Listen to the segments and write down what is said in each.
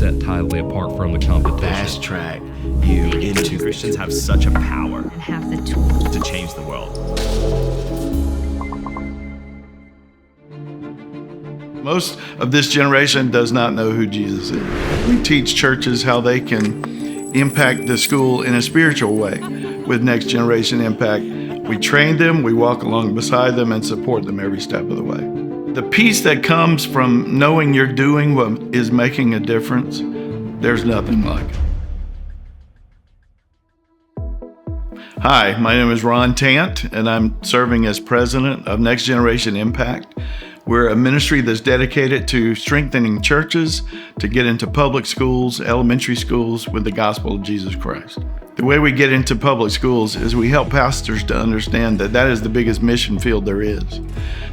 set Tithely apart from the competition. Fast track you into Christians have such a power and have the tools to change the world. Most of this generation does not know who Jesus is. We teach churches how they can impact the school in a spiritual way with Next Generation Impact. We train them, we walk along beside them, and support them every step of the way. The peace that comes from knowing you're doing what is making a difference, there's nothing like it. Hi, my name is Ron Tant, and I'm serving as president of Next Generation Impact. We're a ministry that's dedicated to strengthening churches to get into public schools, elementary schools with the gospel of Jesus Christ. The way we get into public schools is we help pastors to understand that that is the biggest mission field there is.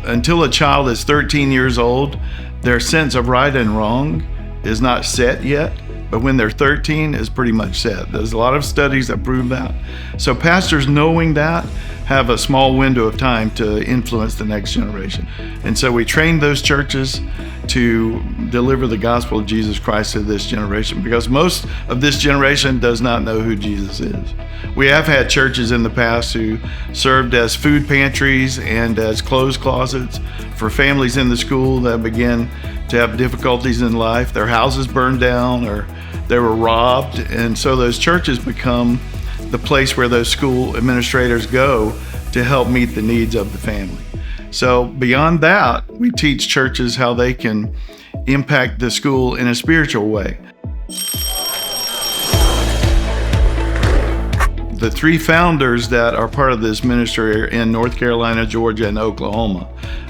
Until a child is 13 years old, their sense of right and wrong is not set yet, but when they're 13, it's pretty much set. There's a lot of studies that prove that. So pastors knowing that have a small window of time to influence the next generation. And so we train those churches to deliver the gospel of Jesus Christ to this generation, because most of this generation does not know who Jesus is. We have had churches in the past who served as food pantries and as clothes closets for families in the school that began to have difficulties in life. Their houses burned down or they were robbed. And so those churches become the place where those school administrators go to help meet the needs of the family. So beyond that, we teach churches how they can impact the school in a spiritual way. The three founders that are part of this ministry are in North Carolina, Georgia, and Oklahoma.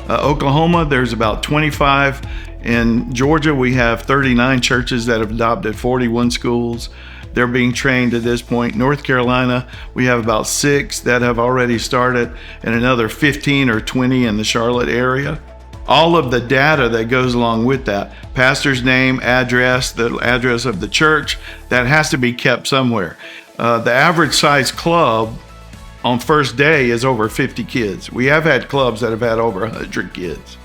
Oklahoma, there's about 25. In Georgia, we have 39 churches that have adopted 41 schools. They're being trained at this point. North Carolina, we have about 6 that have already started, and another 15 or 20 in the Charlotte area. All of the data that goes along with that, pastor's name, address, the address of the church, that has to be kept somewhere. The average size club on first day is over 50 kids. We have had clubs that have had over 100 kids.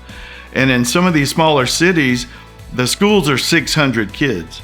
And in some of these smaller cities, the schools are 600 kids.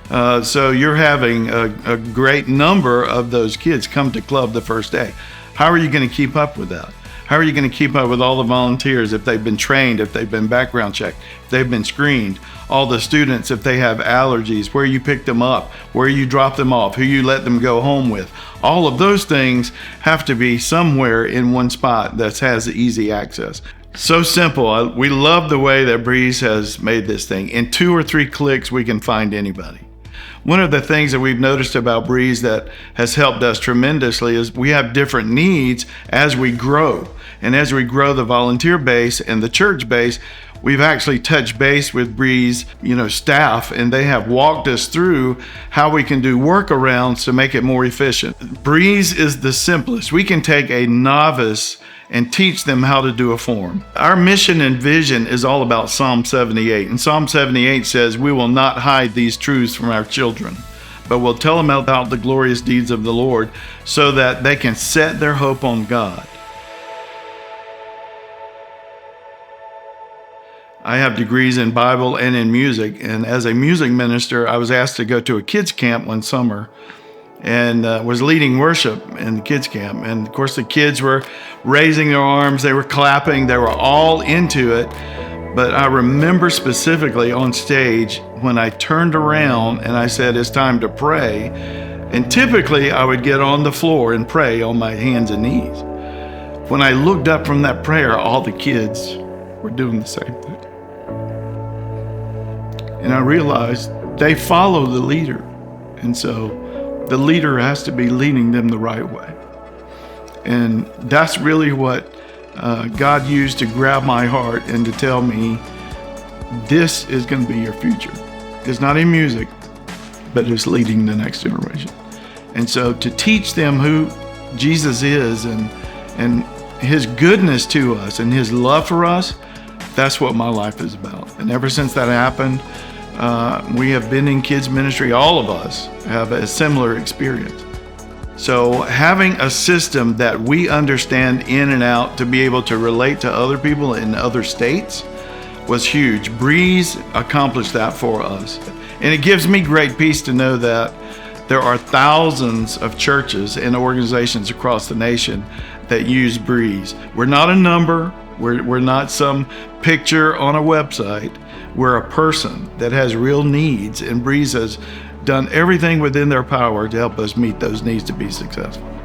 So you're having a great number of those kids come to club the first day. How are you going to keep up with that? How are you going to keep up with all the volunteers if they've been trained, if they've been background checked, if they've been screened? All the students, if they have allergies, where you pick them up, where you drop them off, who you let them go home with. All of those things have to be somewhere in one spot that has easy access. So simple. We love the way that Breeze has made this thing. In 2 or 3 clicks, we can find anybody. One of the things that we've noticed about Breeze that has helped us tremendously is we have different needs as we grow. And as we grow the volunteer base and the church base, we've actually touched base with Breeze, staff, and they have walked us through how we can do workarounds to make it more efficient. Breeze is the simplest. We can take a novice and teach them how to do a form. Our mission and vision is all about Psalm 78. And Psalm 78 says, "We will not hide these truths from our children, but we'll tell them about the glorious deeds of the Lord so that they can set their hope on God." I have degrees in Bible and in music, and as a music minister, I was asked to go to a kids camp one summer and was leading worship in the kids camp. And of course the kids were raising their arms, they were clapping, they were all into it. But I remember specifically on stage when I turned around and I said, "It's time to pray." And typically I would get on the floor and pray on my hands and knees. When I looked up from that prayer, all the kids were doing the same thing. And I realized they follow the leader. And so the leader has to be leading them the right way. And that's really what God used to grab my heart and to tell me, this is going to be your future. It's not in music, but it's leading the next generation. And so to teach them who Jesus is and his goodness to us and his love for us, that's what my life is about. And ever since that happened, we have been in kids ministry. All of us have a similar experience. So having a system that we understand in and out to be able to relate to other people in other states was huge. Breeze accomplished that for us. And it gives me great peace to know that there are thousands of churches and organizations across the nation that use Breeze. We're not a number, we're not some picture on a website. We're a person that has real needs, and Breeze has done everything within their power to help us meet those needs to be successful.